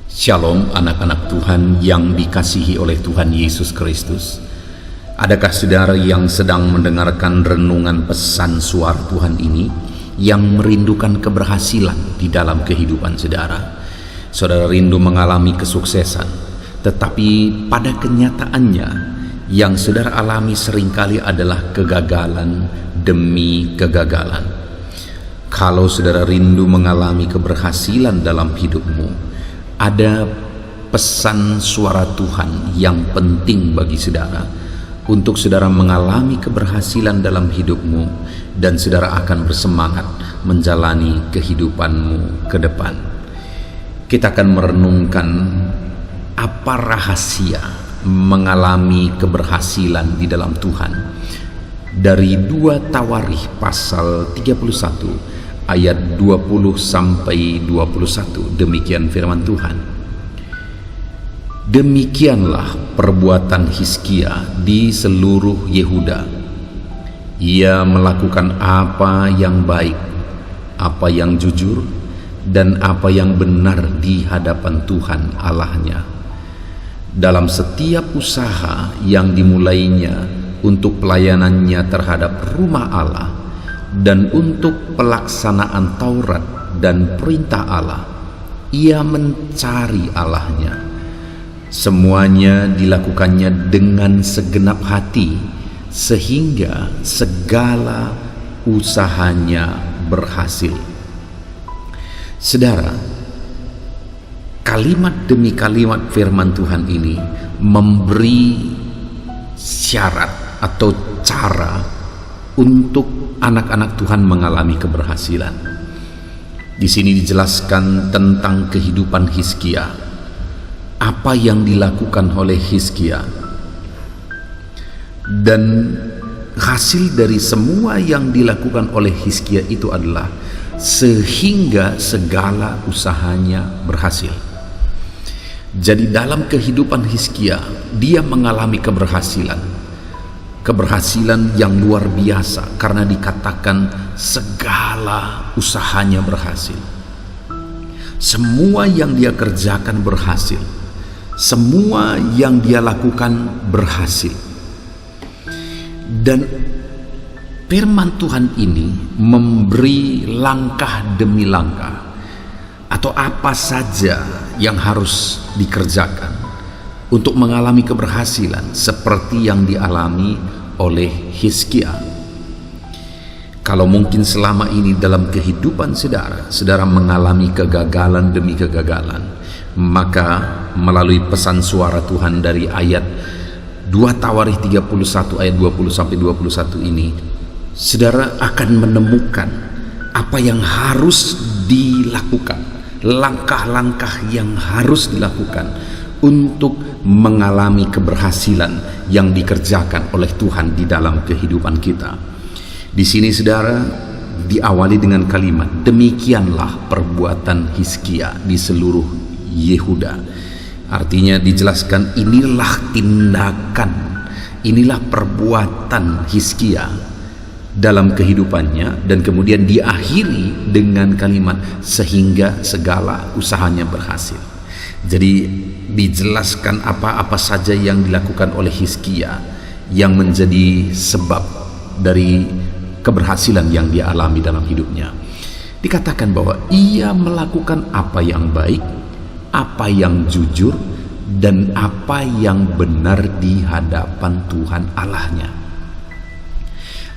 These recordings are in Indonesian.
Shalom anak-anak Tuhan yang dikasihi oleh Tuhan Yesus Kristus. Adakah saudara yang sedang mendengarkan renungan pesan suara Tuhan ini yang merindukan keberhasilan di dalam kehidupan saudara? Saudara rindu mengalami kesuksesan, tetapi pada kenyataannya yang saudara alami seringkali adalah kegagalan demi kegagalan. Kalau saudara rindu mengalami keberhasilan dalam hidupmu, ada pesan suara Tuhan yang penting bagi saudara untuk saudara mengalami keberhasilan dalam hidupmu, dan saudara akan bersemangat menjalani kehidupanmu ke depan. Kita akan merenungkan apa rahasia mengalami keberhasilan di dalam Tuhan dari 2 Tawarikh pasal 31 ayat 20 sampai 21. Demikian firman Tuhan. Demikianlah perbuatan Hizkia di seluruh Yehuda. Ia melakukan apa yang baik, apa yang jujur, dan apa yang benar di hadapan Tuhan Allahnya. Dalam setiap usaha yang dimulainya untuk pelayanannya terhadap rumah Allah dan untuk pelaksanaan Taurat dan perintah Allah, ia mencari Allahnya. Semuanya dilakukannya dengan segenap hati, sehingga segala usahanya berhasil. Saudara, kalimat demi kalimat firman Tuhan ini memberi syarat atau cara untuk anak-anak Tuhan mengalami keberhasilan. Di sini dijelaskan tentang kehidupan Hizkia, apa yang dilakukan oleh Hizkia, dan hasil dari semua yang dilakukan oleh Hizkia itu adalah sehingga segala usahanya berhasil. Jadi dalam kehidupan Hizkia, dia mengalami keberhasilan yang luar biasa karena dikatakan segala usahanya berhasil. Semua yang dia kerjakan berhasil, semua yang dia lakukan berhasil. Dan firman Tuhan ini memberi langkah demi langkah atau apa saja yang harus dikerjakan untuk mengalami keberhasilan seperti yang dialami oleh Hizkia. Kalau mungkin selama ini dalam kehidupan saudara mengalami kegagalan demi kegagalan, maka melalui pesan suara Tuhan dari ayat 2 Tawarikh 31 ayat 20 sampai 21 ini, saudara akan menemukan apa yang harus dilakukan, langkah-langkah yang harus dilakukan untuk mengalami keberhasilan yang dikerjakan oleh Tuhan di dalam kehidupan kita. Di sini saudara diawali dengan kalimat, demikianlah perbuatan Hizkia di seluruh Yehuda. Artinya dijelaskan inilah tindakan, inilah perbuatan Hizkia dalam kehidupannya, dan kemudian diakhiri dengan kalimat sehingga segala usahanya berhasil. Jadi dijelaskan apa-apa saja yang dilakukan oleh Hizkia yang menjadi sebab dari keberhasilan yang dia alami dalam hidupnya. Dikatakan bahwa ia melakukan apa yang baik, apa yang jujur, dan apa yang benar di hadapan Tuhan Allahnya.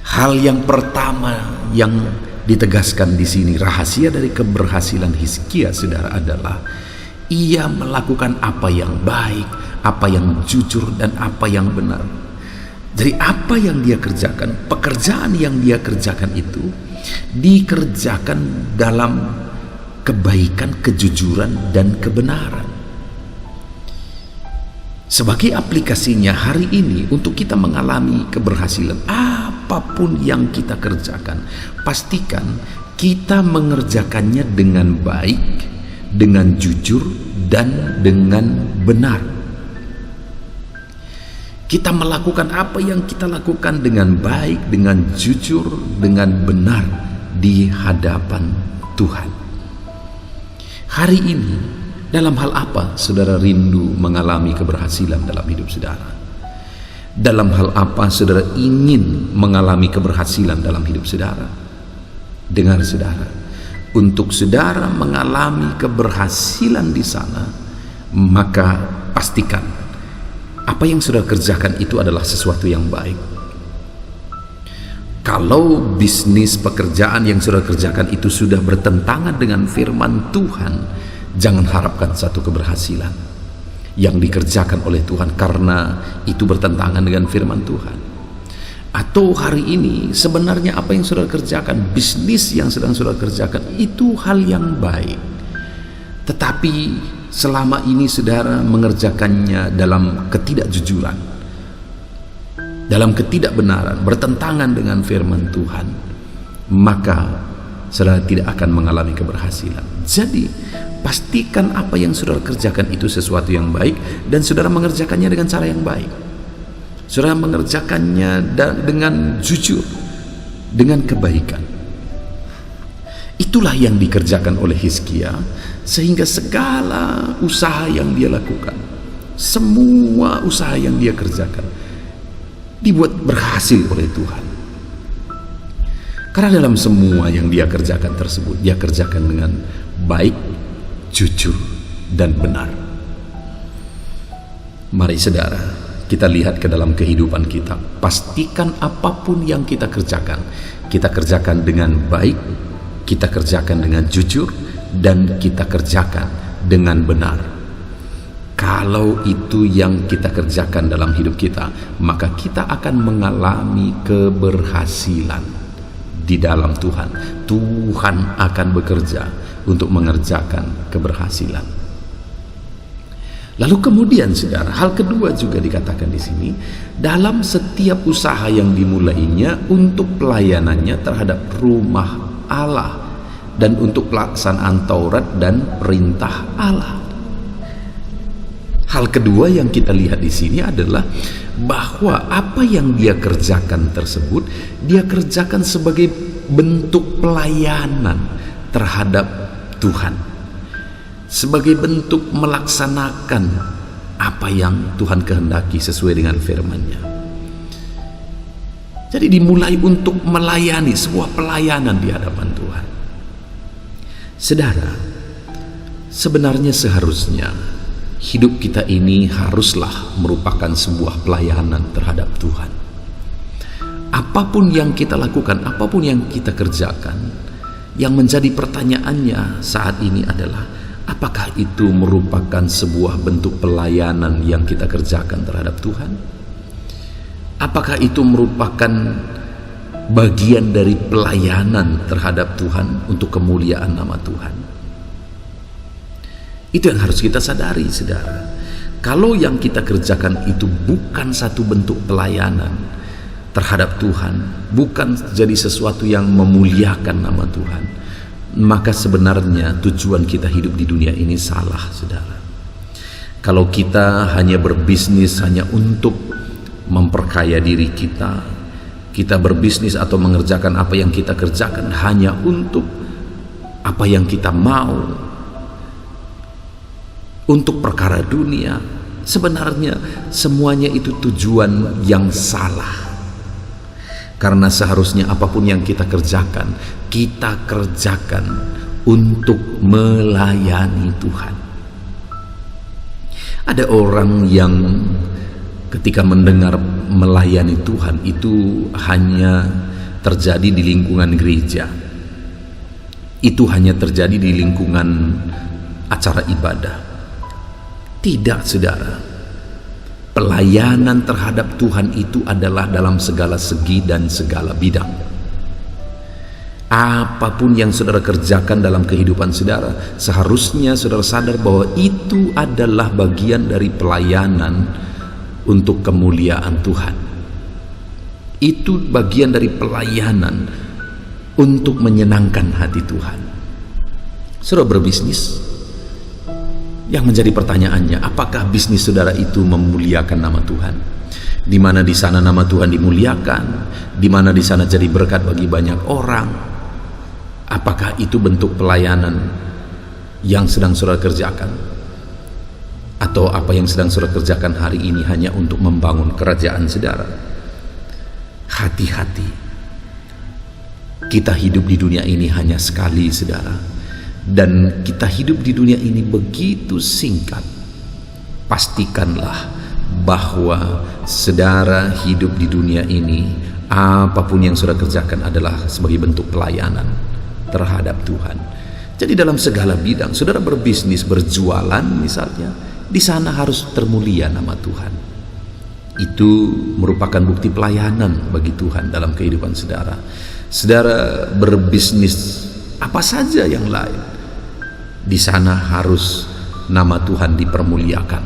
Hal yang pertama yang ditegaskan di sini, rahasia dari keberhasilan Hizkia saudara adalah ia melakukan apa yang baik, apa yang jujur, dan apa yang benar. Jadi apa yang dia kerjakan, pekerjaan yang dia kerjakan itu dikerjakan dalam kebaikan, kejujuran, dan kebenaran. Sebagai aplikasinya hari ini untuk kita mengalami keberhasilan, apapun yang kita kerjakan, pastikan kita mengerjakannya dengan baik, dengan jujur, dan dengan benar. Kita melakukan apa yang kita lakukan dengan baik, dengan jujur, dengan benar di hadapan Tuhan. Hari ini Dalam hal apa saudara rindu mengalami keberhasilan dalam hidup saudara? Dalam hal apa saudara ingin mengalami keberhasilan dalam hidup saudara? Dengar saudara, untuk saudara mengalami keberhasilan di sana, maka pastikan apa yang saudara kerjakan itu adalah sesuatu yang baik. Kalau bisnis pekerjaan yang saudara kerjakan itu sudah bertentangan dengan firman Tuhan, jangan harapkan satu keberhasilan yang dikerjakan oleh Tuhan karena itu bertentangan dengan firman Tuhan. Atau hari ini sebenarnya apa yang saudara kerjakan, bisnis yang sedang saudara kerjakan itu hal yang baik, tetapi selama ini saudara mengerjakannya dalam ketidakjujuran, dalam ketidakbenaran, bertentangan dengan firman Tuhan, maka saudara tidak akan mengalami keberhasilan. Jadi pastikan apa yang saudara kerjakan itu sesuatu yang baik, dan saudara mengerjakannya dengan cara yang baik. Saudara mengerjakannya dengan jujur, dengan kebaikan. Itulah yang dikerjakan oleh Hizkia, sehingga segala usaha yang dia lakukan, semua usaha yang dia kerjakan, dibuat berhasil oleh Tuhan. Karena dalam semua yang dia kerjakan tersebut, dia kerjakan dengan baik, jujur, dan benar. Mari saudara, kita lihat ke dalam kehidupan kita. Pastikan apapun yang kita kerjakan dengan baik, kita kerjakan dengan jujur, dan kita kerjakan dengan benar. Kalau itu yang kita kerjakan dalam hidup kita, maka kita akan mengalami keberhasilan di dalam Tuhan. Tuhan akan bekerja untuk mengerjakan keberhasilan. Lalu kemudian saudara, hal kedua juga dikatakan di sini, dalam setiap usaha yang dimulainya untuk pelayanannya terhadap rumah Allah dan untuk pelaksanaan Taurat dan perintah Allah. Hal kedua yang kita lihat di sini adalah bahwa apa yang dia kerjakan tersebut, dia kerjakan sebagai bentuk pelayanan terhadap Tuhan, sebagai bentuk melaksanakan apa yang Tuhan kehendaki sesuai dengan firman-Nya. Jadi dimulai untuk melayani, sebuah pelayanan di hadapan Tuhan. Saudara, sebenarnya seharusnya hidup kita ini haruslah merupakan sebuah pelayanan terhadap Tuhan. Apapun yang kita lakukan, apapun yang kita kerjakan, yang menjadi pertanyaannya saat ini adalah, apakah itu merupakan sebuah bentuk pelayanan yang kita kerjakan terhadap Tuhan? Apakah itu merupakan bagian dari pelayanan terhadap Tuhan untuk kemuliaan nama Tuhan? Itu yang harus kita sadari, saudara. Kalau yang kita kerjakan itu bukan satu bentuk pelayanan terhadap Tuhan, bukan jadi sesuatu yang memuliakan nama Tuhan, maka sebenarnya tujuan kita hidup di dunia ini salah, saudara. Kalau kita hanya berbisnis hanya untuk memperkaya diri kita, kita berbisnis atau mengerjakan apa yang kita kerjakan hanya untuk apa yang kita mau, untuk perkara dunia, sebenarnya semuanya itu tujuan yang salah. Karena seharusnya apapun yang kita kerjakan untuk melayani Tuhan. Ada orang yang ketika mendengar melayani Tuhan itu hanya terjadi di lingkungan gereja, itu hanya terjadi di lingkungan acara ibadah. Tidak, saudara. Pelayanan terhadap Tuhan itu adalah dalam segala segi dan segala bidang. Apapun yang saudara kerjakan dalam kehidupan saudara, seharusnya saudara sadar bahwa itu adalah bagian dari pelayanan untuk kemuliaan Tuhan. Itu bagian dari pelayanan untuk menyenangkan hati Tuhan. Saudara berbisnis, yang menjadi pertanyaannya, apakah bisnis saudara itu memuliakan nama Tuhan? Di mana di sana nama Tuhan dimuliakan, di mana di sana jadi berkat bagi banyak orang. Apakah itu bentuk pelayanan yang sedang saudara kerjakan? Atau apa yang sedang saudara kerjakan hari ini hanya untuk membangun kerajaan saudara? Hati-hati. Kita hidup di dunia ini hanya sekali saudara, dan kita hidup di dunia ini begitu singkat. Pastikanlah bahwa saudara hidup di dunia ini, apapun yang saudara kerjakan adalah sebagai bentuk pelayanan terhadap Tuhan. Jadi dalam segala bidang, saudara berbisnis, berjualan misalnya, di sana harus termulia nama Tuhan. Itu merupakan bukti pelayanan bagi Tuhan dalam kehidupan saudara. Saudara berbisnis apa saja yang lain, di sana harus nama Tuhan dipermuliakan,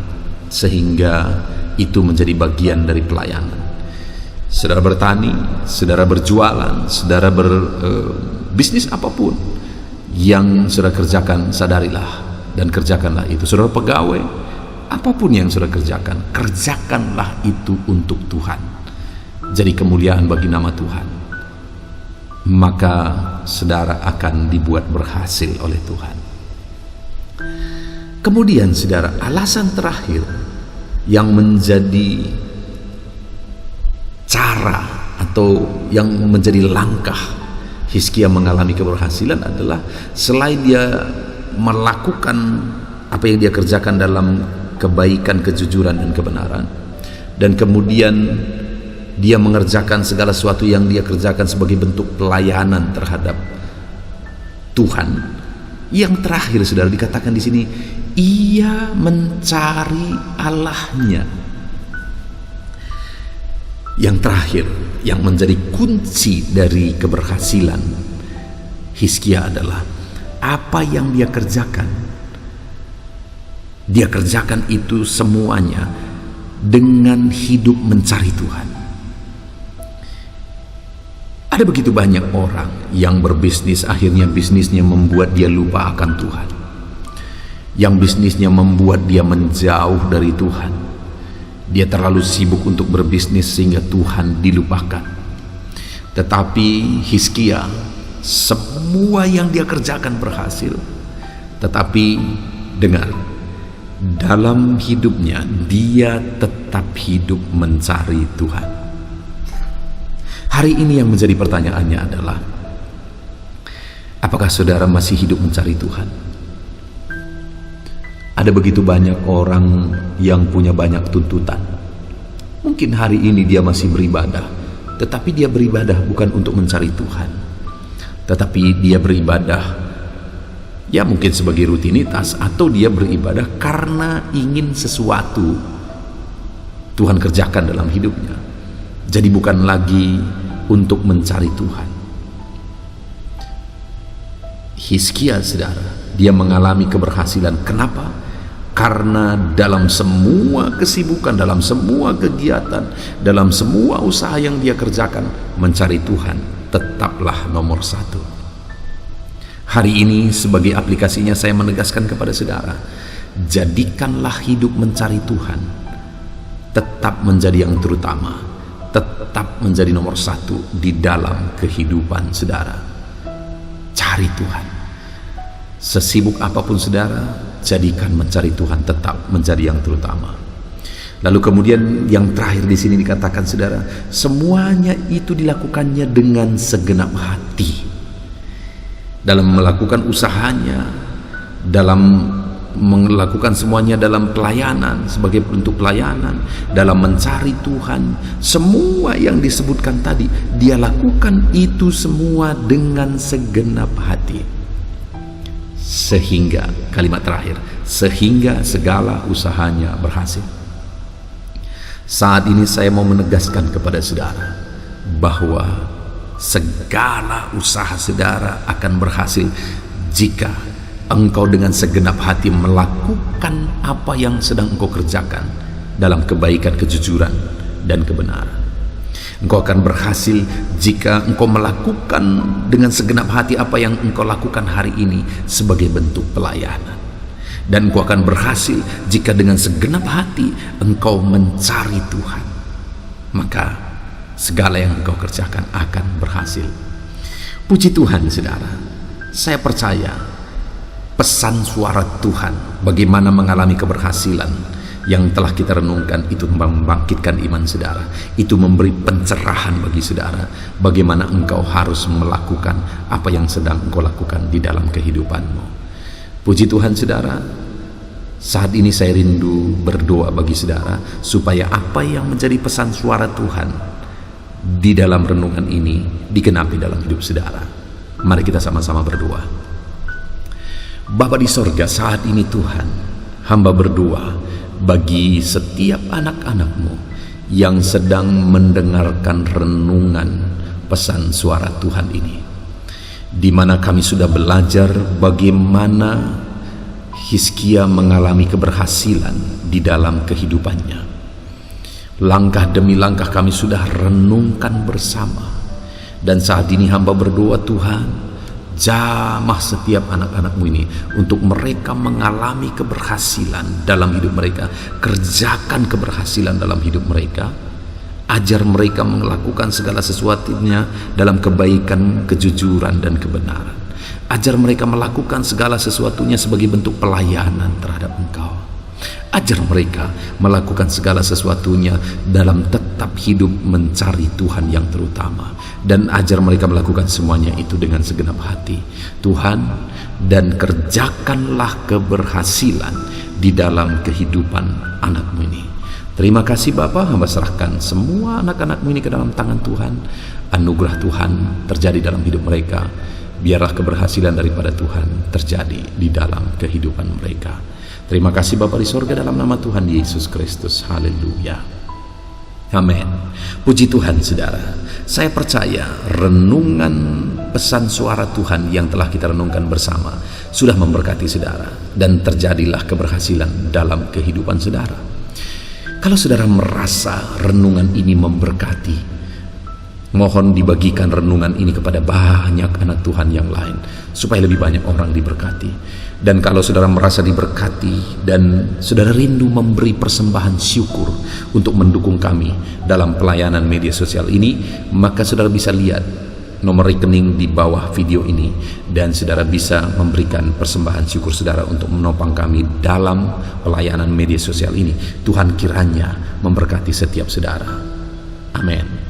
sehingga itu menjadi bagian dari pelayanan. Saudara bertani, saudara berjualan, saudara berbisnis apapun yang saudara kerjakan, sadarilah dan kerjakanlah itu. Saudara pegawai, apapun yang saudara kerjakan, kerjakanlah itu untuk Tuhan. Jadi kemuliaan bagi nama Tuhan. Maka saudara akan dibuat berhasil oleh Tuhan. Kemudian saudara, alasan terakhir yang menjadi cara atau yang menjadi langkah Hizkia mengalami keberhasilan adalah selain dia melakukan apa yang dia kerjakan dalam kebaikan, kejujuran dan kebenaran, dan kemudian dia mengerjakan segala sesuatu yang dia kerjakan sebagai bentuk pelayanan terhadap Tuhan. Yang terakhir saudara dikatakan di sini, ia mencari Allahnya. Yang terakhir yang menjadi kunci dari keberhasilan Hizkia adalah apa yang dia kerjakan. Dia kerjakan itu semuanya dengan hidup mencari Tuhan. Ada begitu banyak orang yang berbisnis, akhirnya bisnisnya membuat dia lupa akan Tuhan. Yang bisnisnya membuat dia menjauh dari Tuhan. Dia terlalu sibuk untuk berbisnis sehingga Tuhan dilupakan. Tetapi Hizkia, semua yang dia kerjakan berhasil. Tetapi dengar, dalam hidupnya dia tetap hidup mencari Tuhan. Hari ini yang menjadi pertanyaannya adalah, apakah saudara masih hidup mencari Tuhan? Ada begitu banyak orang yang punya banyak tuntutan. Mungkin hari ini dia masih beribadah, tetapi dia beribadah bukan untuk mencari Tuhan, tetapi dia beribadah ya mungkin sebagai rutinitas, atau dia beribadah karena ingin sesuatu Tuhan kerjakan dalam hidupnya. Jadi bukan lagi untuk mencari Tuhan. Hizkia saudara, dia mengalami keberhasilan. Kenapa? Karena dalam semua kesibukan, dalam semua kegiatan, dalam semua usaha yang dia kerjakan, mencari Tuhan tetaplah nomor satu. Hari ini sebagai aplikasinya saya menegaskan kepada saudara, jadikanlah hidup mencari Tuhan tetap menjadi yang terutama, tetap menjadi nomor satu di dalam kehidupan saudara. Cari Tuhan. Sesibuk apapun saudara, jadikan mencari Tuhan tetap menjadi yang terutama. Lalu kemudian yang terakhir di sini dikatakan saudara, semuanya itu dilakukannya dengan segenap hati. Dalam melakukan usahanya, dalam melakukan semuanya dalam pelayanan, sebagai bentuk pelayanan, dalam mencari Tuhan, semua yang disebutkan tadi, dia lakukan itu semua dengan segenap hati. Sehingga, kalimat terakhir, sehingga segala usahanya berhasil. Saat ini saya mau menegaskan kepada saudara bahwa segala usaha saudara akan berhasil jika engkau dengan segenap hati melakukan apa yang sedang engkau kerjakan dalam kebaikan, kejujuran, dan kebenaran. Engkau akan berhasil jika engkau melakukan dengan segenap hati apa yang engkau lakukan hari ini sebagai bentuk pelayanan. Dan engkau akan berhasil jika dengan segenap hati engkau mencari Tuhan. Maka segala yang engkau kerjakan akan berhasil. Puji Tuhan saudara, saya percaya pesan suara Tuhan, bagaimana mengalami keberhasilan yang telah kita renungkan, itu membangkitkan iman saudara, itu memberi pencerahan bagi saudara bagaimana engkau harus melakukan apa yang sedang engkau lakukan di dalam kehidupanmu. Puji Tuhan saudara, saat ini saya rindu berdoa bagi saudara supaya apa yang menjadi pesan suara Tuhan di dalam renungan ini digenapi dalam hidup saudara. Mari kita sama-sama berdoa. Bapa di sorga, saat ini Tuhan, hamba berdoa bagi setiap anak-anak-Mu yang sedang mendengarkan renungan pesan suara Tuhan ini, di mana kami sudah belajar bagaimana Hizkia mengalami keberhasilan di dalam kehidupannya. Langkah demi langkah kami sudah renungkan bersama, dan saat ini hamba berdoa Tuhan, jamah setiap anak-anak-Mu ini untuk mereka mengalami keberhasilan dalam hidup mereka. Kerjakan keberhasilan dalam hidup mereka. Ajar mereka melakukan segala sesuatunya dalam kebaikan, kejujuran, dan kebenaran. Ajar mereka melakukan segala sesuatunya sebagai bentuk pelayanan terhadap Engkau. Ajar mereka melakukan segala sesuatunya dalam tetap hidup mencari Tuhan yang terutama, dan ajar mereka melakukan semuanya itu dengan segenap hati Tuhan, dan kerjakanlah keberhasilan di dalam kehidupan anak-Mu ini. Terima kasih Bapa, hamba serahkan semua anak-anak-Mu ini ke dalam tangan Tuhan. Anugerah Tuhan terjadi dalam hidup mereka. Biarlah keberhasilan daripada Tuhan terjadi di dalam kehidupan mereka. Terima kasih Bapa di sorga, dalam nama Tuhan Yesus Kristus. Haleluya. Amin. Puji Tuhan saudara. Saya percaya renungan pesan suara Tuhan yang telah kita renungkan bersama sudah memberkati saudara, dan terjadilah keberhasilan dalam kehidupan saudara. Kalau saudara merasa renungan ini memberkati, mohon dibagikan renungan ini kepada banyak anak Tuhan yang lain, supaya lebih banyak orang diberkati. Dan kalau saudara merasa diberkati dan saudara rindu memberi persembahan syukur untuk mendukung kami dalam pelayanan media sosial ini, maka saudara bisa lihat nomor rekening di bawah video ini, dan saudara bisa memberikan persembahan syukur saudara untuk menopang kami dalam pelayanan media sosial ini. Tuhan kiranya memberkati setiap saudara. Amin.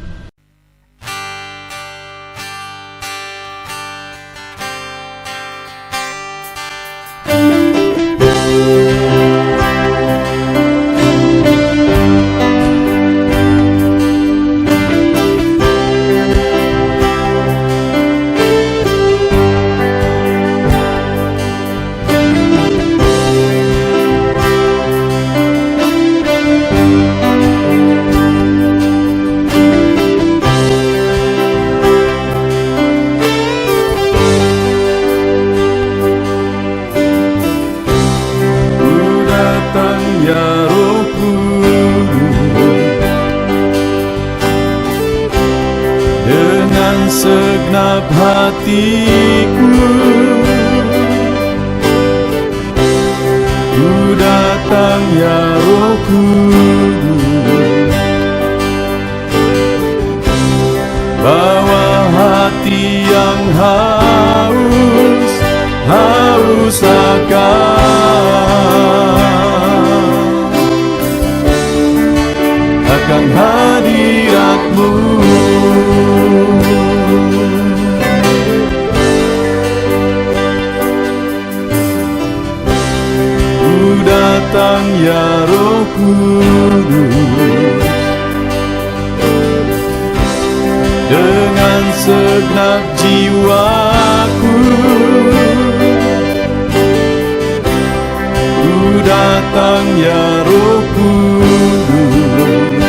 Segenap hatiku ku datang ya Roh Kudus, bawa hati yang haus akan hadirat-Mu. Datang ya Roh Kudus, dengan segenap jiwaku ku datang ya Roh Kudus,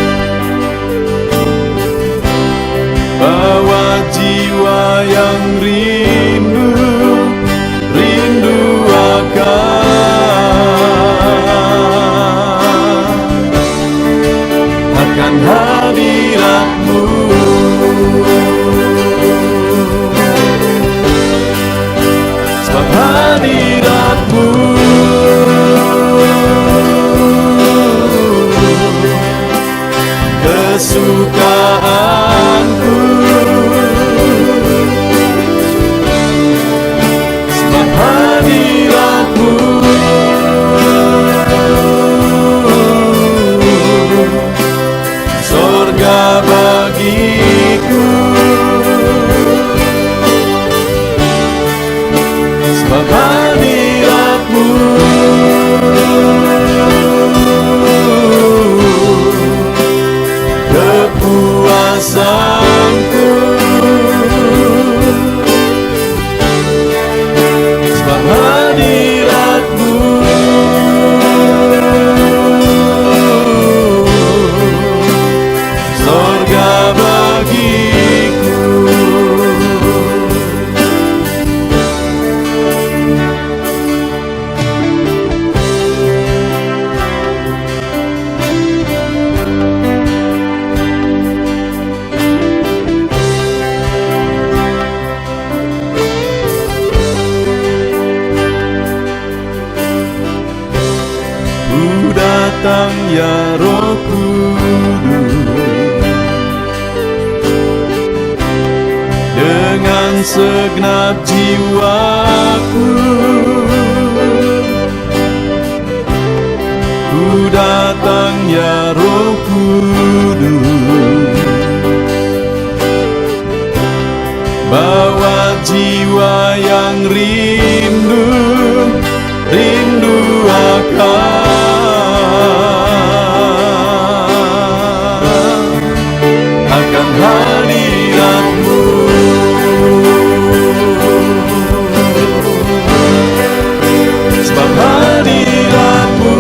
bawa jiwa yang rindu akan hadirat-Mu. Sebab hadirat-Mu kesukaanku, sebab hadirat Ku datang ya Roh Kudus, dengan segenap jiwaku. Ku datang ya Roh Kudus, bawa jiwa yang rindu akan hadirat-Mu. Sebab hadirat-Mu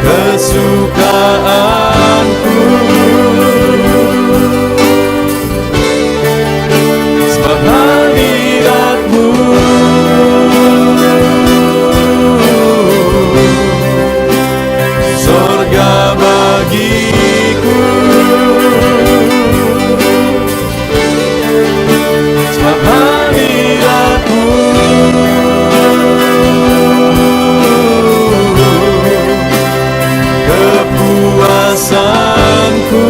kesukaanku. Sebab hadirat-Mu sorga bagiku. Sebab hadirat-Mu kepuasanku.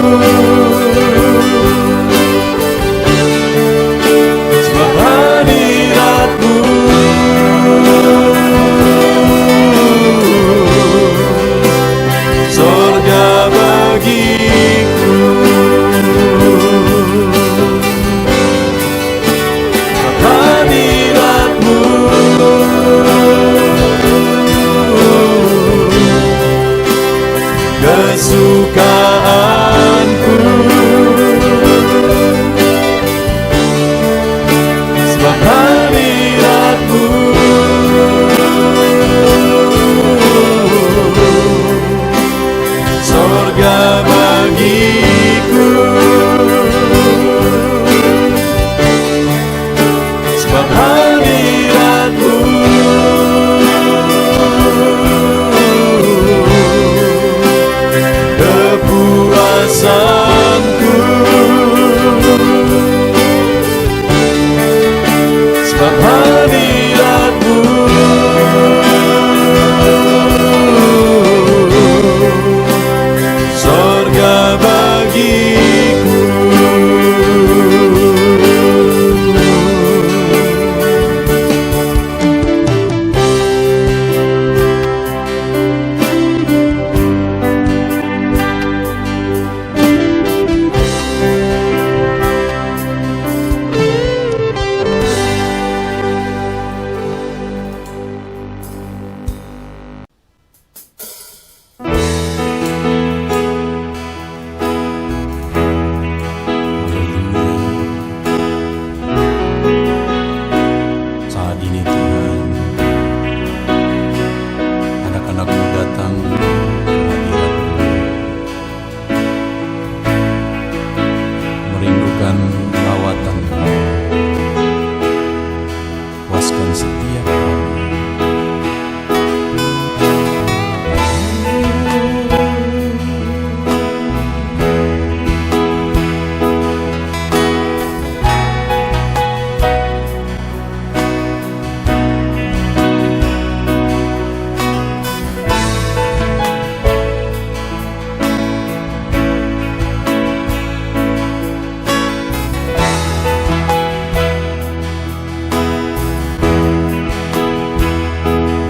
Sebab hadirat-Mu sorga bagiku. Sebab hadirat-Mu kesukaanku. Sebab hadirat-Mu sorga bagiku. Sebab hadirat-Mu kepuasanku. Sebab hadirat-Mu sorga bagiku. Saat ini Tuhan, anak-anak-Mu datang ke hadirat-Mu, merindukan lawatan-Mu. Puaskan setiap kami.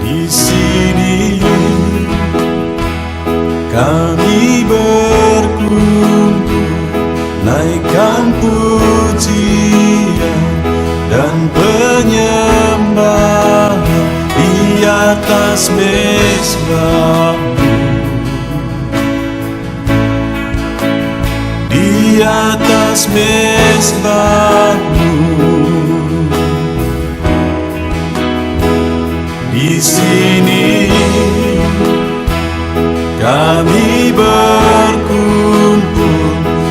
Di sini kami berkumpul, naikkan pujian dan penyembahan di atas mezbah-Mu, di atas mezbah-Mu. Di sini kami berkumpul,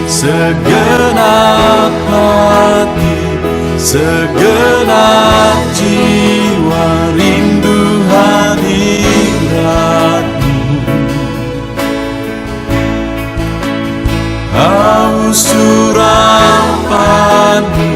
segenap hati, segenap jiwa rindu hadirat-Mu. Haus surapan-Mu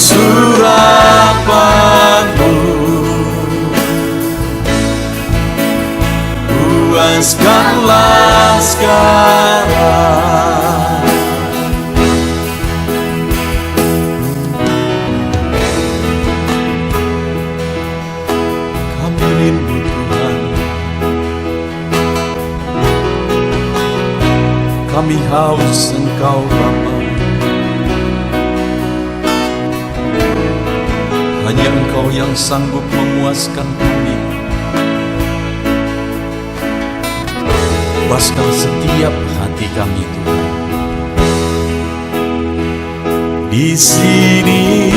urapanmu, puaskanlah sekarang. Kami rindu Tuhan, kami haus Engkau Bapa. Hanya Engkau yang sanggup memuaskan kami. Puaskan setiap hati kami Tuhan. Di sini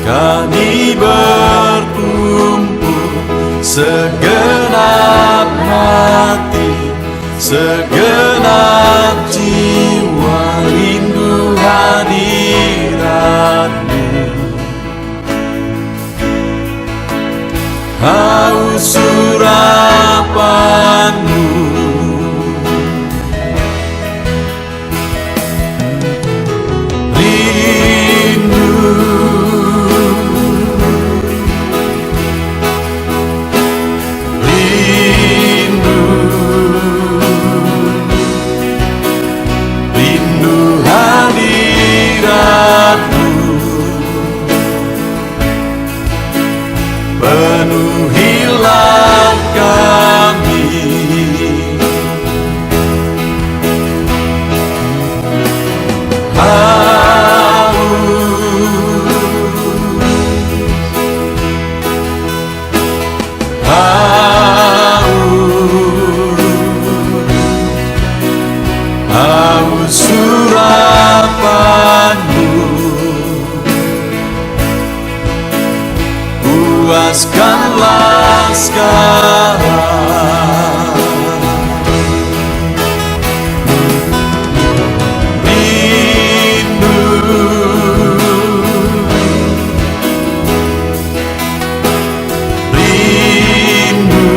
kami berkumpul, segenap hati, segenap jiwa, rindu hadirat-Mu. Haus urapan-Mu, rindu, rindu, rindu hadirat-Mu. Penuhilah kami, haus urapan-Mu, puaskanlah sekarang. Rindu, rindu,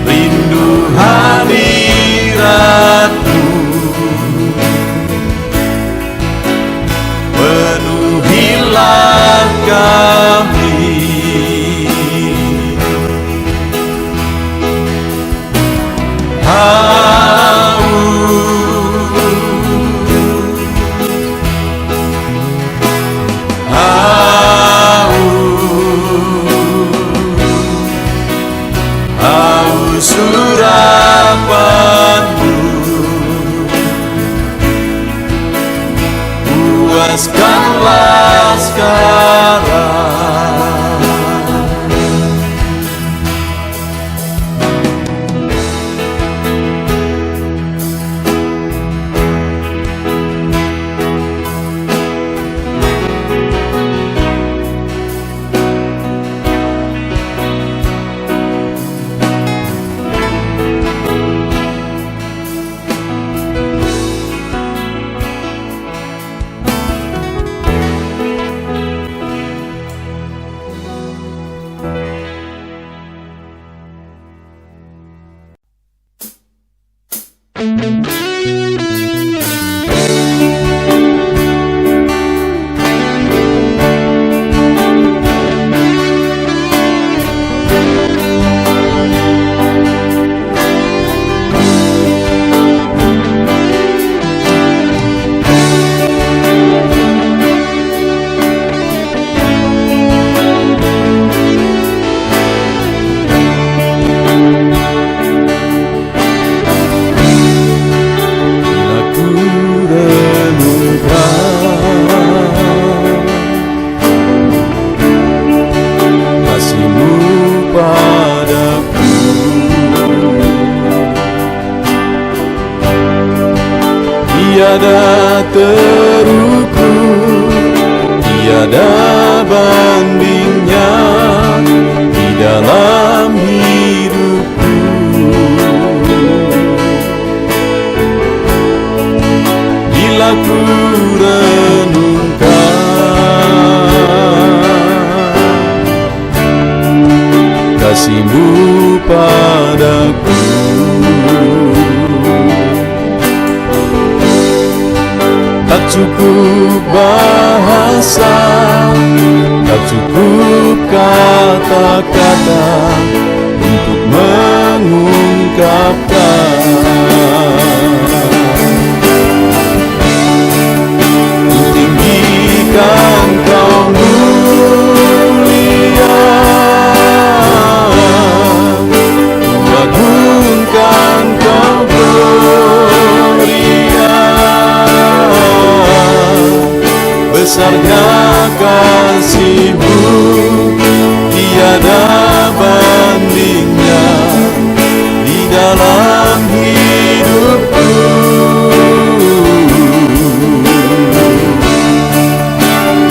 rindu hadirat-Mu. Penuhilah kami, haus urapan-Mu, puaskanlah sekarang. Tiada terukur, tiada bandingnya di dalam hidupku. Bila ku renungkan kasih-Mu padaku, cukup bahasa, tak cukup kata-kata untuk mengungkapkan. Tinggikan Kau mulia, agungkan Kau gloria, besarnya kasih-Mu tiada bandingnya di dalam hidupku.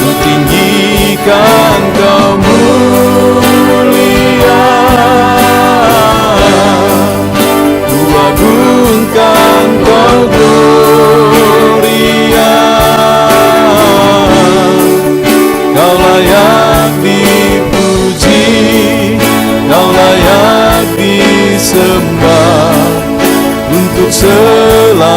Ku tinggikan Kau mulia, ku agungkan Kau gloria, Kau layak dipuji, Kau layak disembah untuk selamanya.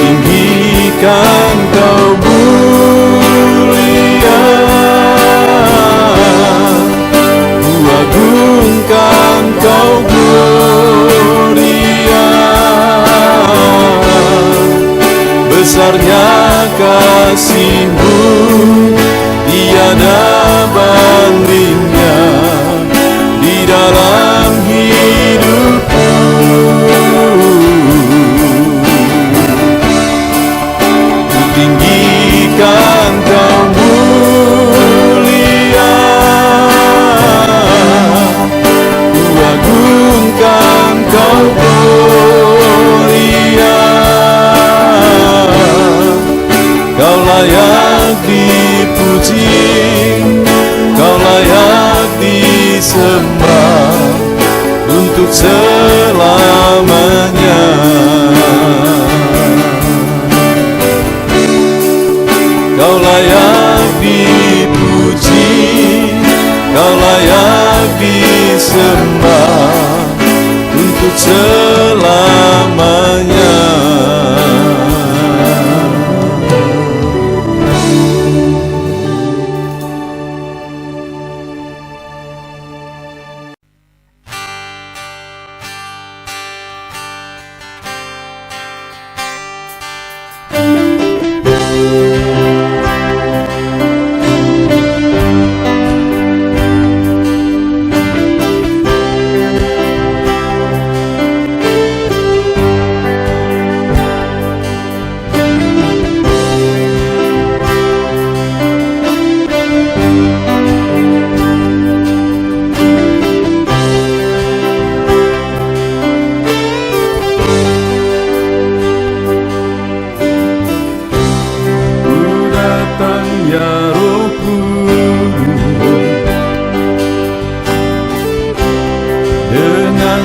Tinggikan Kau mulia, ku agungkan Kau gloria, besarnya kasih-Mu tiada bandingnya di dalam hidupku. Tinggikan Kau mulia, ku agungkan Kau gloria, Kau layak dipuji, Kau layak disembah untuk selamanya. Kau layak dipuji, Kau layak disembah untuk selamanya.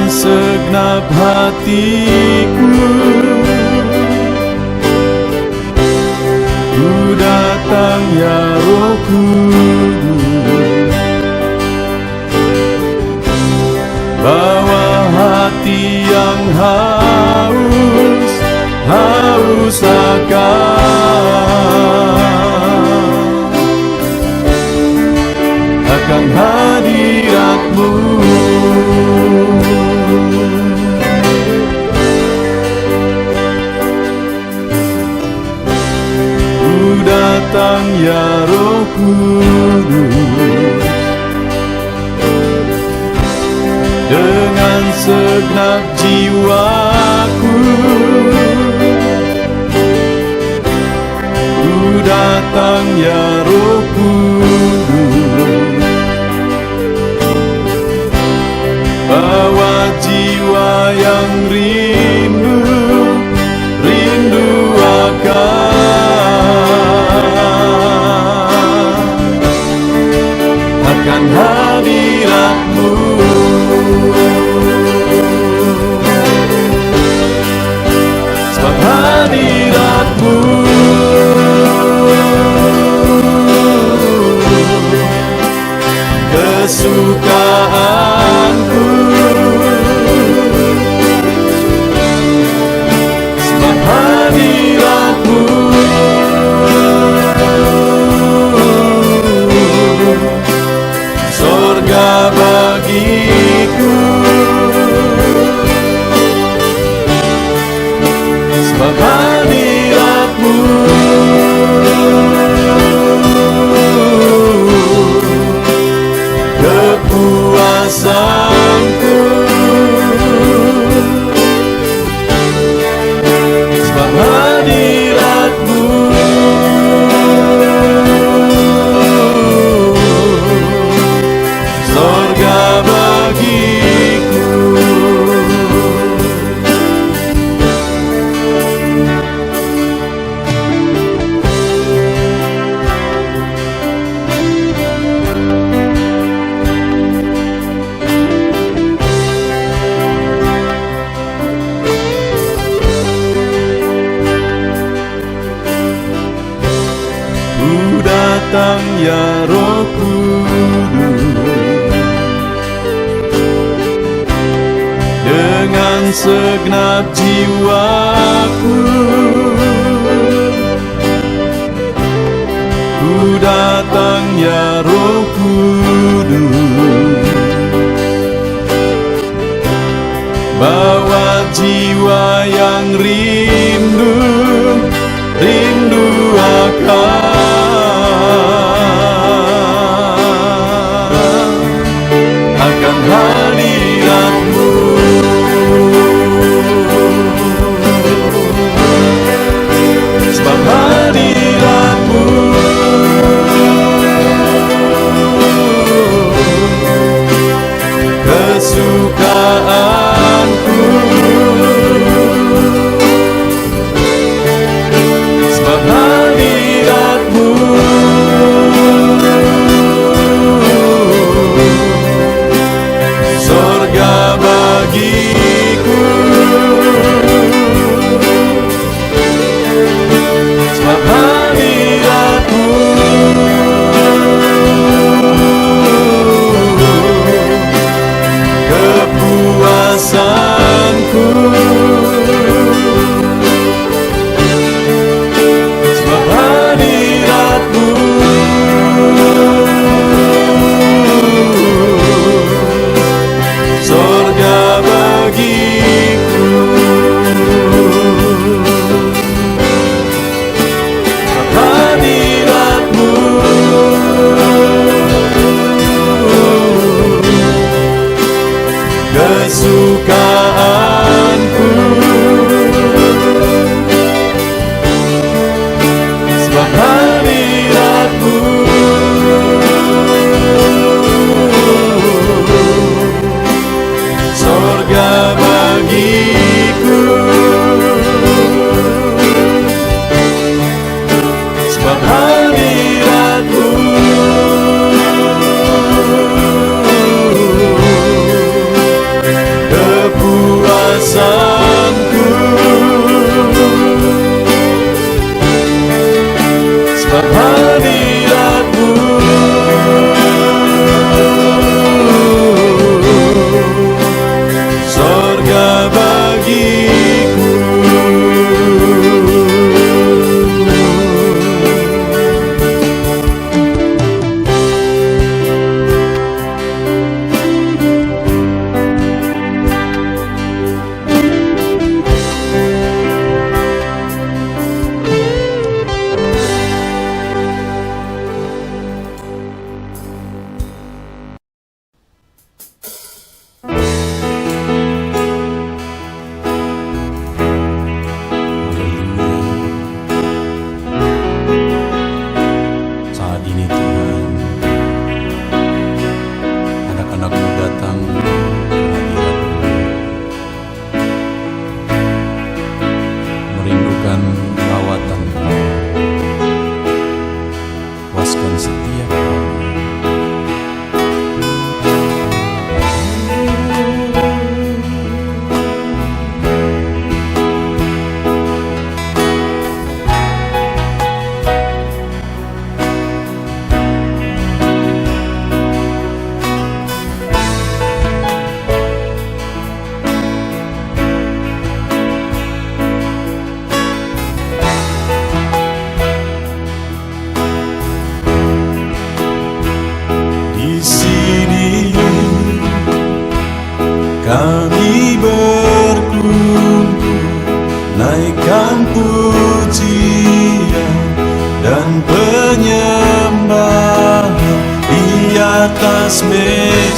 Segenap hatiku ku datang ya Roh Kudus, bawa hati yang haus akan hadirat-Mu. Datang ya Roh Kudus, dengan segenap jiwaku ku datang ya Roh Kudus, bawa jiwa yang rindu akan hadirat-Mu. Sebab hadirat-Mu kesukaanku. Sebab hadirat-Mu surga bagiku. Sebab hadirat-Mu kepuasanku. Sebab hadirat-Mu surga bagiku. Ku datang ya Roh Kudus dengan segenap jiwaku. Ku datang ya Roh Kudus, bawa jiwa yang rindu akan hadirat-Mu. Sebab hadirat-Mu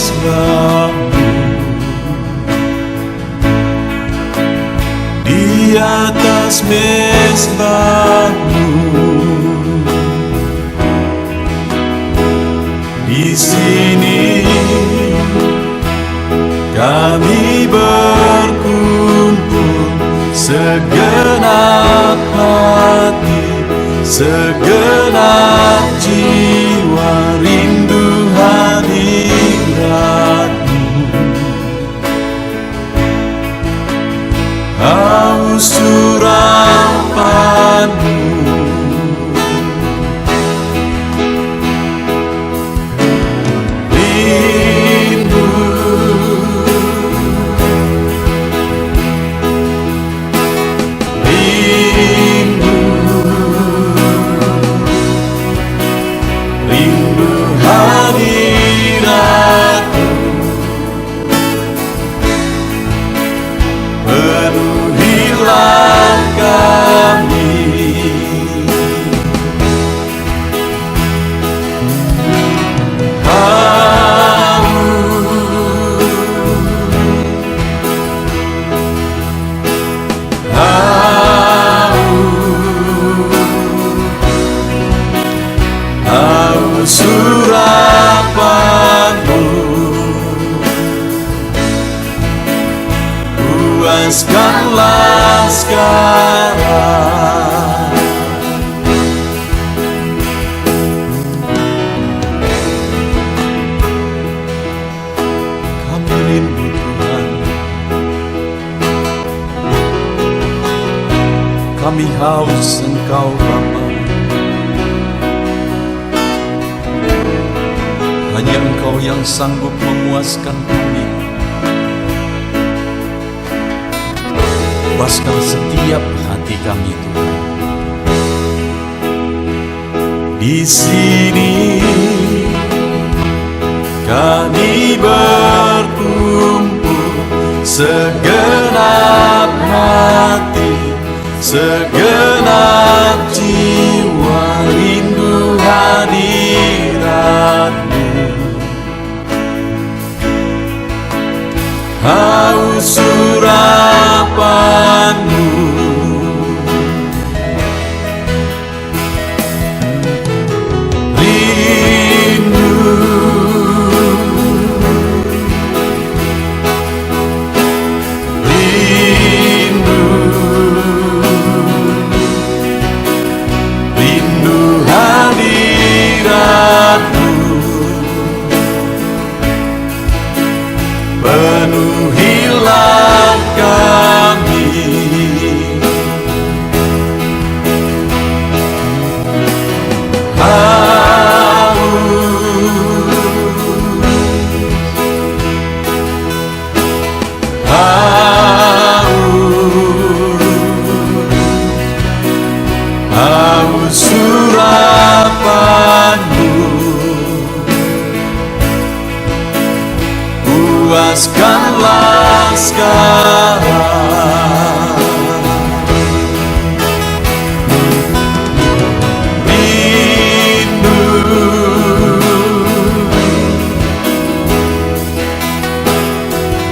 mezbahu, di atas mezbahu, di sini kami berkumpul, segenap hati, segenap jiwa, rindu hadirat-Mu, haus urapan-Mu, rindu, rindu, rindu hadirat-Mu, penuhilah kami. Haus urapan-Mu, puaskanlah sekarang. Kami rindu Tuhan, kami haus Engkau Bapa. Hanya Engkau yang sanggup memuaskan kami. Puaskan setiap hati kami Tuhan. Di sini kami berkumpul, segenap hati, segenap jiwa, rindu hadirat-Mu, haus urapan-Mu, rindu, rindu, rindu hadirat-Mu, penuhilah kami. Haus urapan-Mu, puaskanlah sekarang. Rindu,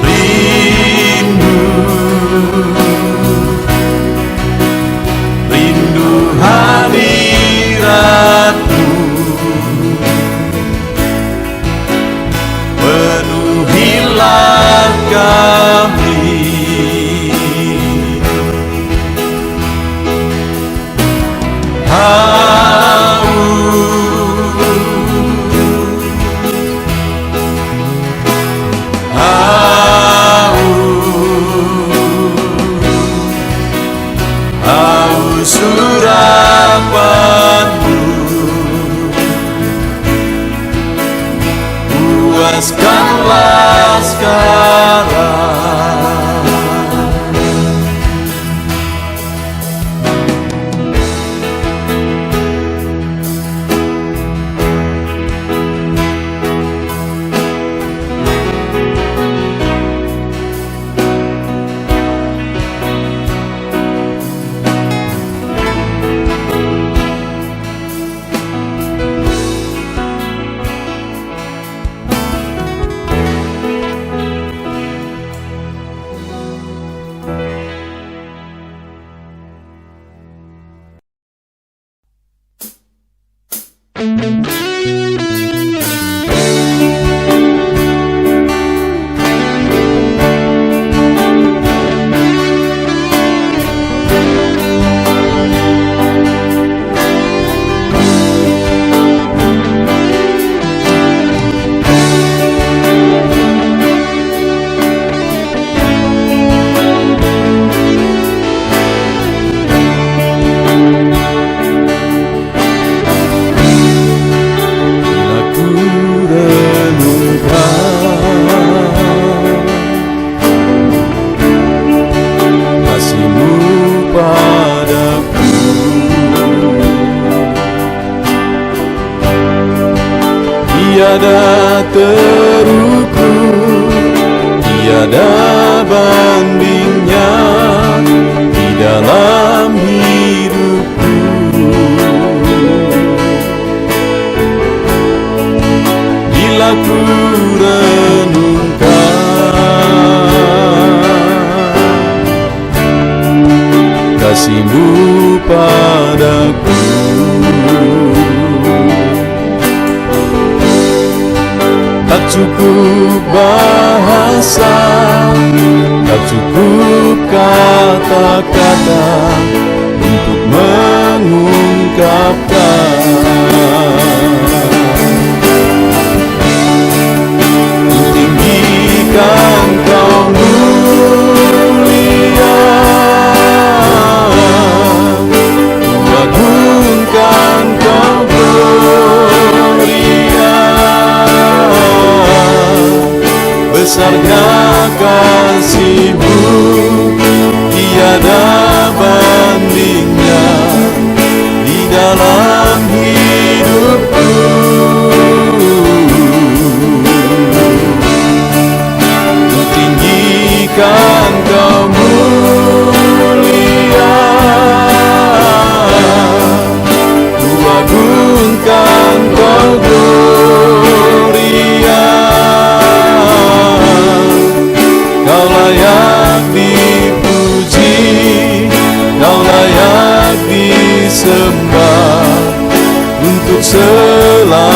rindu, rindu hadirat-Mu, penuhilah kami. Haus urapan-Mu, puaskanlah sekarang. tiada terukur, tiada bandingnya di dalam hidupku. Bila ku renungkan kasih-Mu padaku, tak cukup bahasa, tak cukup kata-kata untuk mengungkapkan. Tinggikan Kau mulia, agungkan Kau gloria, besarnya kasih-Mu, tiada bandingnya di dalam hidupku. Tinggikan Kau mulia, ku agungkan Kau gloria, Kau layak dipuji, Kau layak disembah untuk selamanya.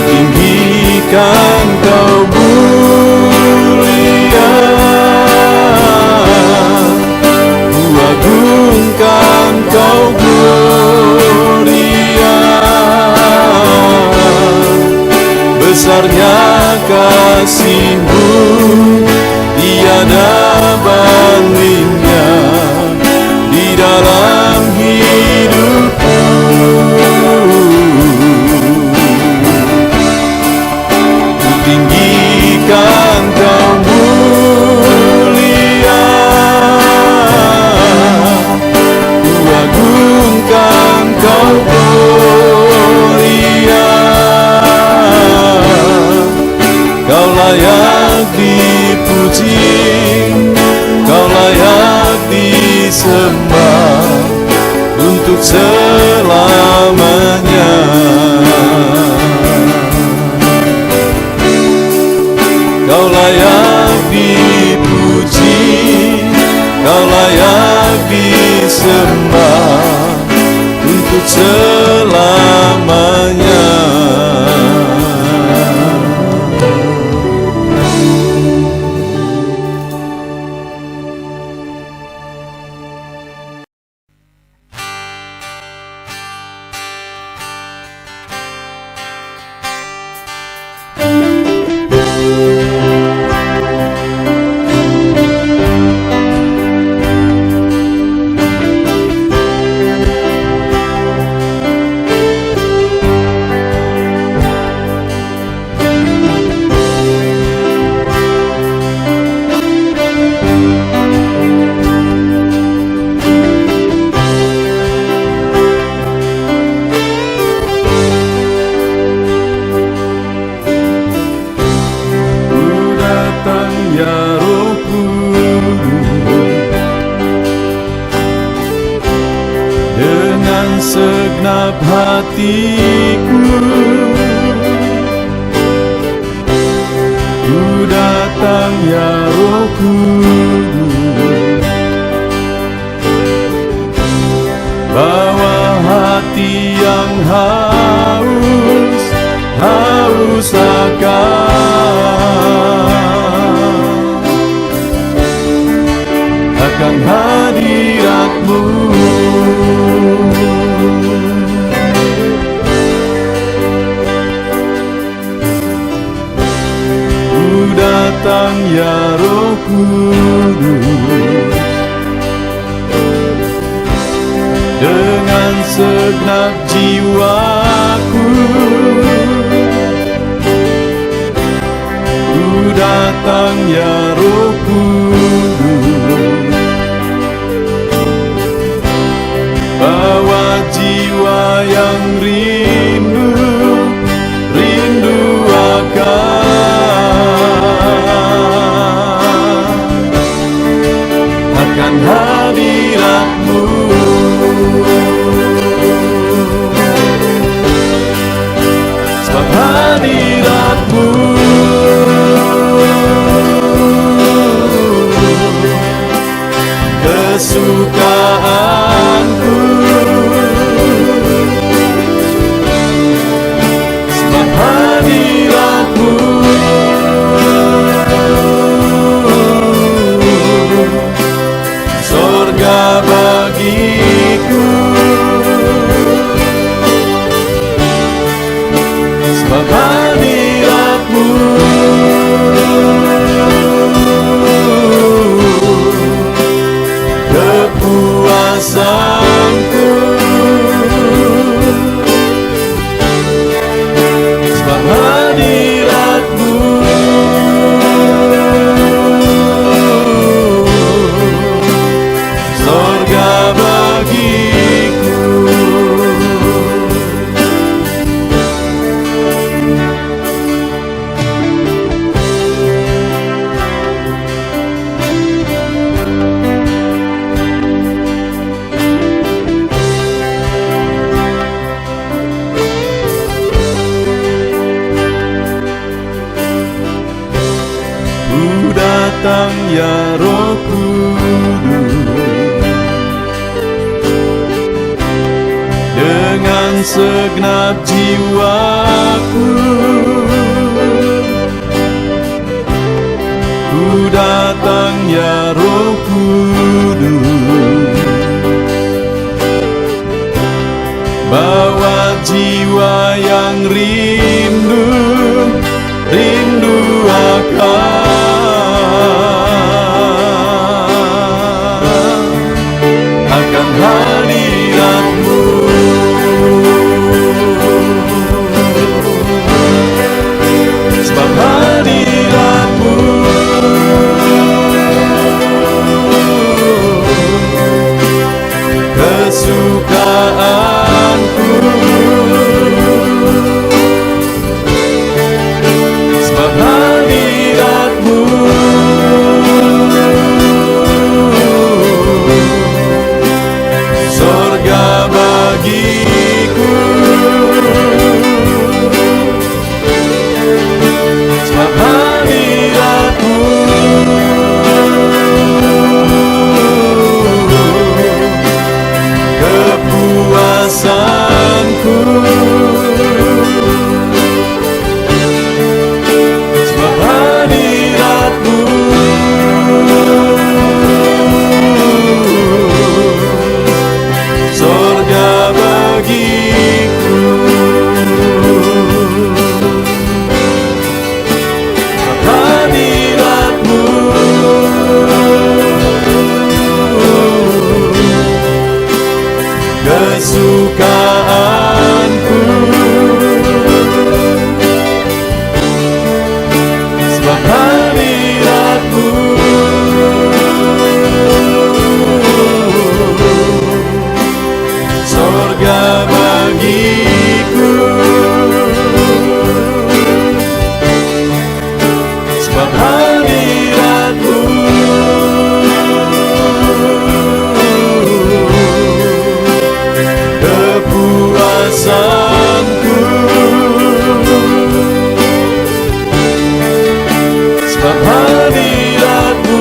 Tinggikan Kau mulia, ku agungkan Kau gloria, besarnya kasih-Mu, tiada bandingnya di dalam hidupku. Tinggikan Kau mulia, ku agungkan Kau gloria, Kau layak dipuji, Kau layak disembah untuk selamanya. Kau layak dipuji, Kau layak disembah untuk selamanya. segenap hatiku. Ku datang ya Roh Kudus, bawa hati yang haus akan hadirat hadirat-Mu. Ku datang ya Roh Kudus, dengan segenap jiwaku. Ku datang ya Roh Kudus, bawa jiwa yang rindu, rindu akan hadirat-Mu. Sebab hadirat-Mu kesukaanku. Sebab hadirat-Mu sorga bagiku. Sebab hadirat-Mu kepuasanku. Sebab hadirat-Mu sorga bagiku. Ku datang ya Roh Kudus, dengan segenap jiwaku. Ku datang ya Roh Kudus, bawa jiwa yang rindu, rindu akan hadirat-Mu. Sebab hadirat-Mu kesukaanku. Sebab hadirat-Mu sorga bagiku. Sebab hadirat-Mu kepuasanku. Sebab hadirat-Mu sorga bagiku. Sebab hadirat-Mu kesukaanku. Sebab hadirat-Mu sorga bagiku. Sebab hadirat-Mu kepuasanku. Sebab hadirat-Mu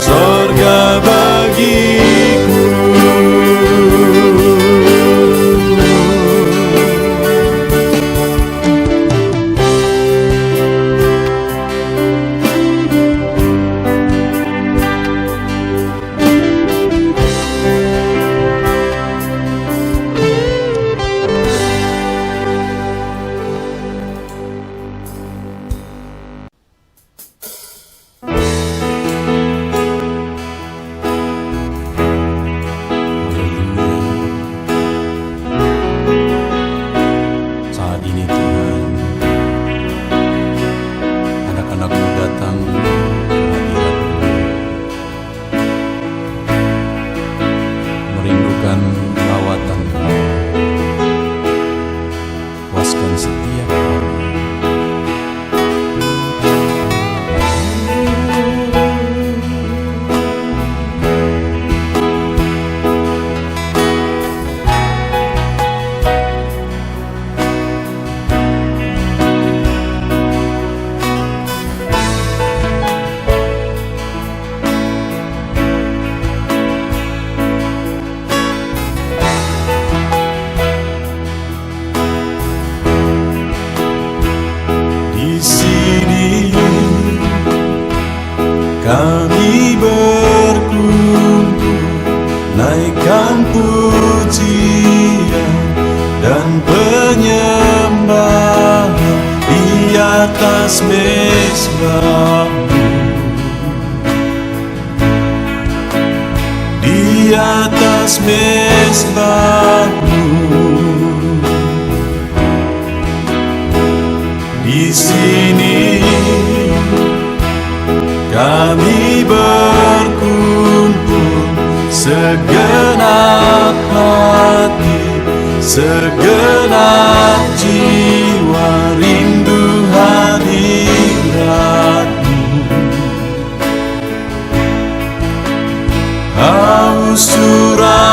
sorga bagiku. mesbah-Mu, di atas mesbah-Mu, di sini kami berkumpul, segenap hati, segenap jiwa, rindu hadirat-Mu, haus urapan-Mu,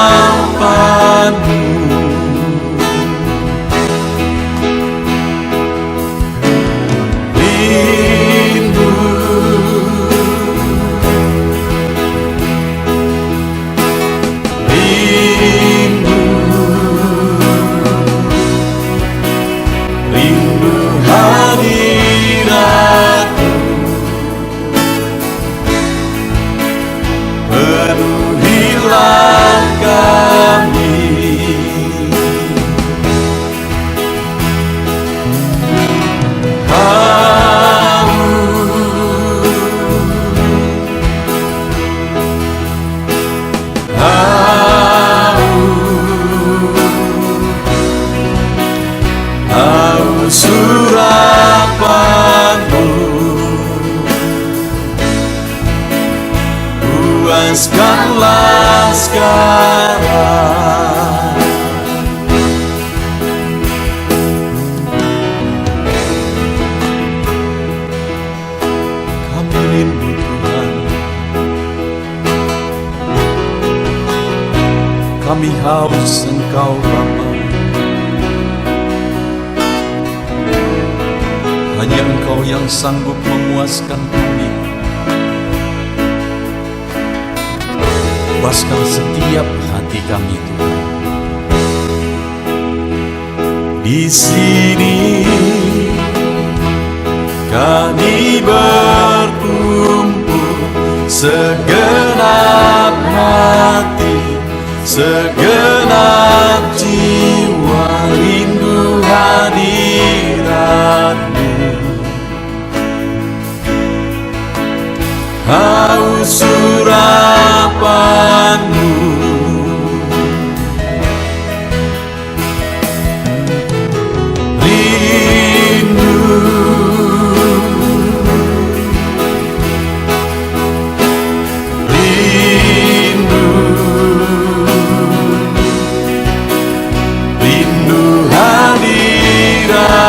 penuhilah kami. Haus urapan-Mu, puaskanlah sekarang. Kami rindu Tuhan, kami haus Engkau Bapa. Hanya Engkau yang sanggup memuaskan kami. Puaskan setiap hati kami Tuhan. Di sini kami berkumpul, segenap hati, segenap jiwa, rindu hadirat-Mu, haus urapan-Mu, rindu, rindu, rindu hadirat-Mu,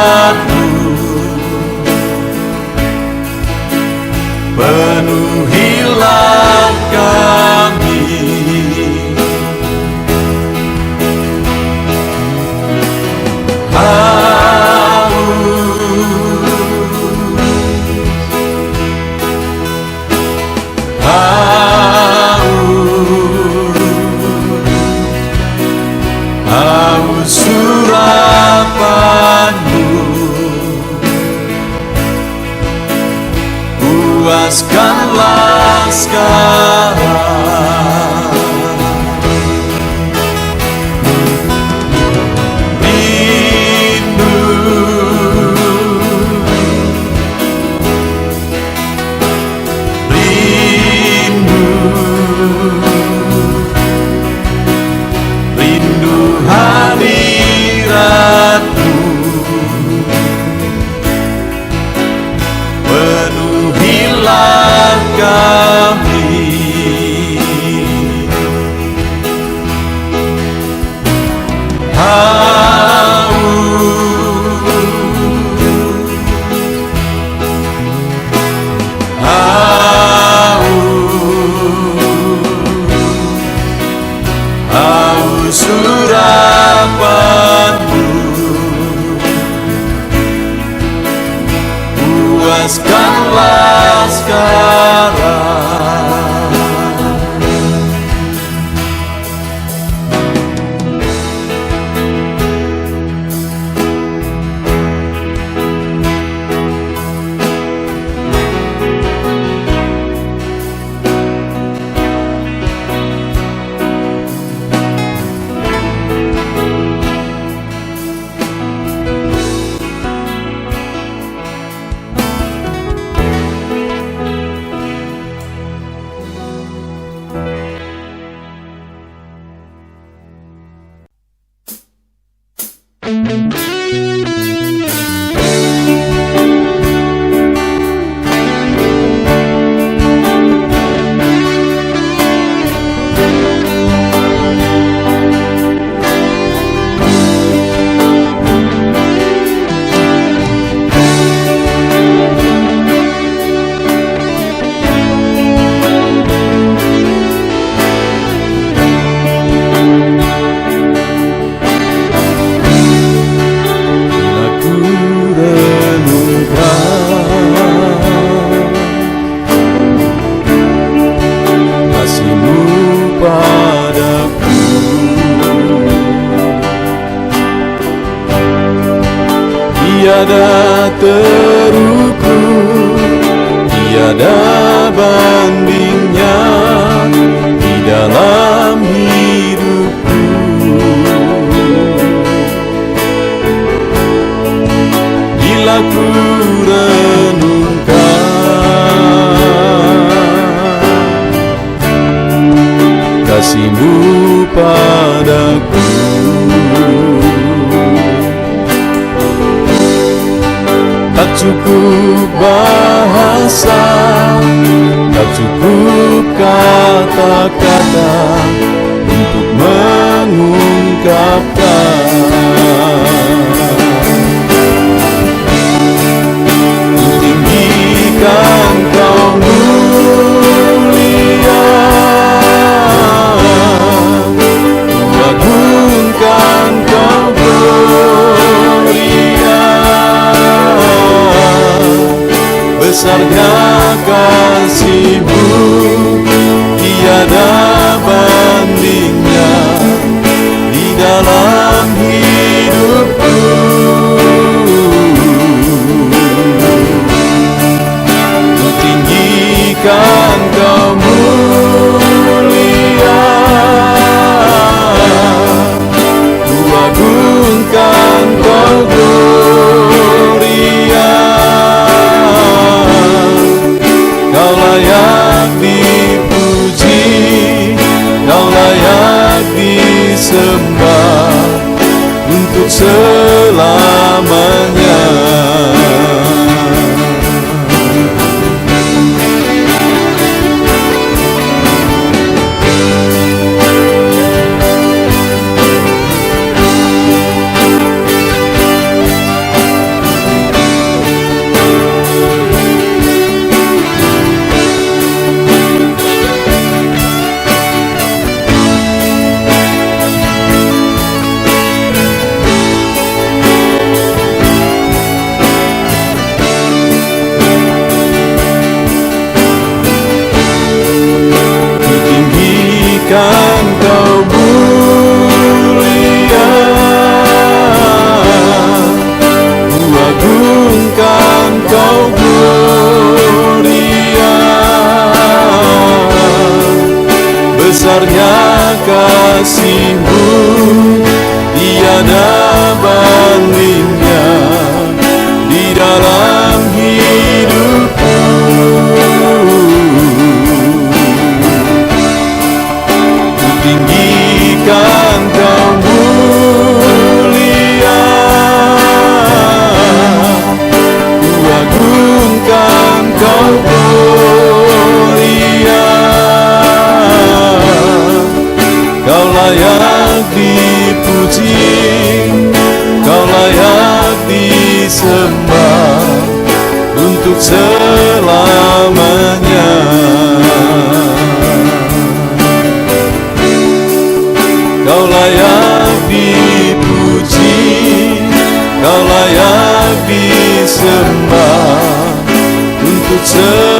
penuhilah tiada terukur, tiada bandingnya di dalam hidupku. Bila ku renungkan kasih-Mu padaku, tak cukup bahasa, tak cukup kata-kata untuk mengungkapkan. Tinggikan Kau mulia, agungkan Kau gloria, besarnya kasih-Mu, tiada bandingnya di dalam hidupku. Ku tinggikan Kau mulia, ku agungkan Kau gloria, Kau layak dipuji, Kau layak disembah untuk selamanya. Kan Kau mulia, ku agungkan Kau gloria, besarnya kasih-Mu, tiada bandingnya di dalam hidupku. Tinggikan Kau mulia, ku agungkan Kau gloria, Kau layak dipuji, Kau layak disembah untuk selamanya. Kau layak dipuji, Kau layak disembah untuk selamanya.